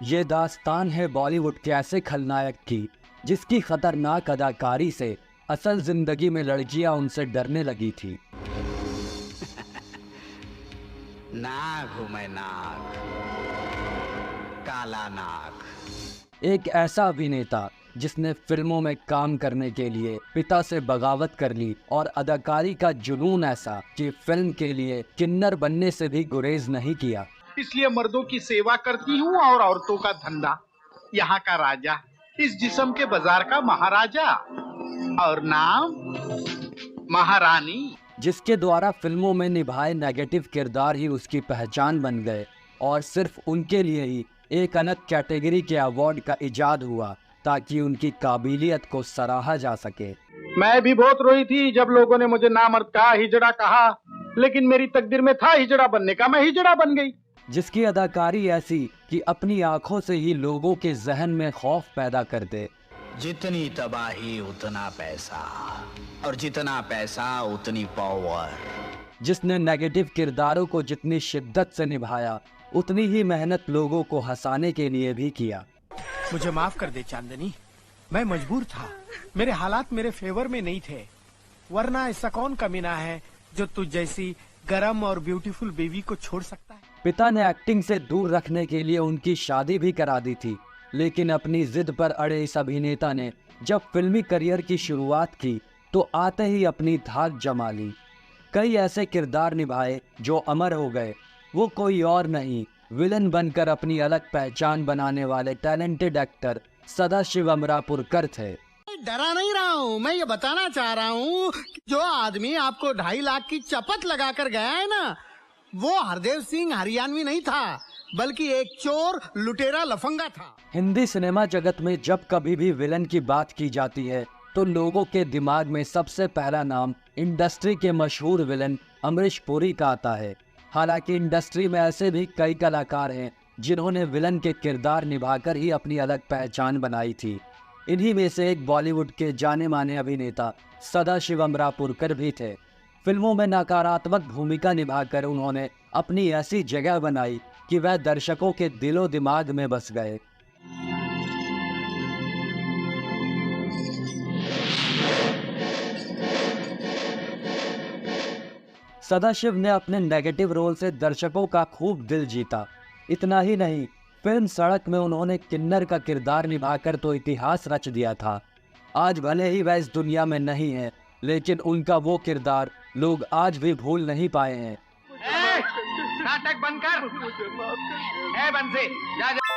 ये दास्तान है बॉलीवुड के ऐसे खलनायक की जिसकी खतरनाक अदाकारी से असल जिंदगी में लड़कियां उनसे डरने लगी थी। नाग हूं मैं, नाग, काला नाग। एक ऐसा अभिनेता जिसने फिल्मों में काम करने के लिए पिता से बगावत कर ली और अदाकारी का जुनून ऐसा कि फिल्म के लिए किन्नर बनने से भी गुरेज नहीं किया। इसलिए मर्दों की सेवा करती हूँ और औरतों का धंधा। यहाँ का राजा, इस जिस्म के बाजार का महाराजा, और नाम महारानी। जिसके द्वारा फिल्मों में निभाए नेगेटिव किरदार ही उसकी पहचान बन गए और सिर्फ उनके लिए ही एक अलग कैटेगरी के अवार्ड का इजाद हुआ ताकि उनकी काबिलियत को सराहा जा सके। मैं भी बहुत रोई थी जब लोगों ने मुझे नामर्द कहा, हिजड़ा कहा, लेकिन मेरी तकदीर में था हिजड़ा बनने का, मैं हिजड़ा बन गई। जिसकी अदाकारी ऐसी कि अपनी आंखों से ही लोगों के जहन में खौफ पैदा कर दे। जितनी तबाही उतना पैसा, और जितना पैसा उतनी पावर। जिसने नेगेटिव किरदारों को जितनी शिद्दत से निभाया उतनी ही मेहनत लोगों को हंसाने के लिए भी किया। मुझे माफ कर दे चांदनी, मैं मजबूर था, मेरे हालात मेरे फेवर में नहीं थे, वरना ऐसा कौन कमीना है जो तुझ जैसी गरम और ब्यूटीफुल बेबी को छोड़ सकता है। पिता ने एक्टिंग से दूर रखने के लिए उनकी शादी भी करा दी थी, लेकिन अपनी जिद पर अड़े इस अभिनेता ने जब फिल्मी करियर की शुरुआत की तो आते ही अपनी धाक जमा ली। कई ऐसे किरदार निभाए जो अमर हो गए। वो कोई और नहीं, विलन बनकर अपनी अलग पहचान बनाने वाले टैलेंटेड एक्टर सदाशिव अमरापुरकर थे। डरा नहीं रहा हूँ, मैं ये बताना चाह रहा हूँ कि जो आदमी आपको 2.5 लाख की चपत लगाकर गया है ना, वो हरदेव सिंह हरियाणवी नहीं था, बल्कि एक चोर लुटेरा लफंगा था। हिंदी सिनेमा जगत में जब कभी भी विलन की बात की जाती है तो लोगों के दिमाग में सबसे पहला नाम इंडस्ट्री के मशहूर विलन अमरीश पुरी का आता है। हालांकि इंडस्ट्री में ऐसे भी कई कलाकार हैं जिन्होंने विलन के किरदार निभाकर ही अपनी अलग पहचान बनाई थी। इन्हीं में से एक बॉलीवुड के जाने माने अभिनेता सदाशिव अमरापुरकर भी थे। फिल्मों में नकारात्मक भूमिका निभाकर उन्होंने अपनी ऐसी जगह बनाई कि वह दर्शकों के दिलो दिमाग में बस गए। सदाशिव ने अपने नेगेटिव रोल से दर्शकों का खूब दिल जीता। इतना ही नहीं, फिल्म सड़क में उन्होंने किन्नर का किरदार निभाकर तो इतिहास रच दिया था। आज भले ही वह इस दुनिया में नहीं है, लेकिन उनका वो किरदार लोग आज भी भूल नहीं पाए हैं। नाटक बंद कर। बंसी, जा जा।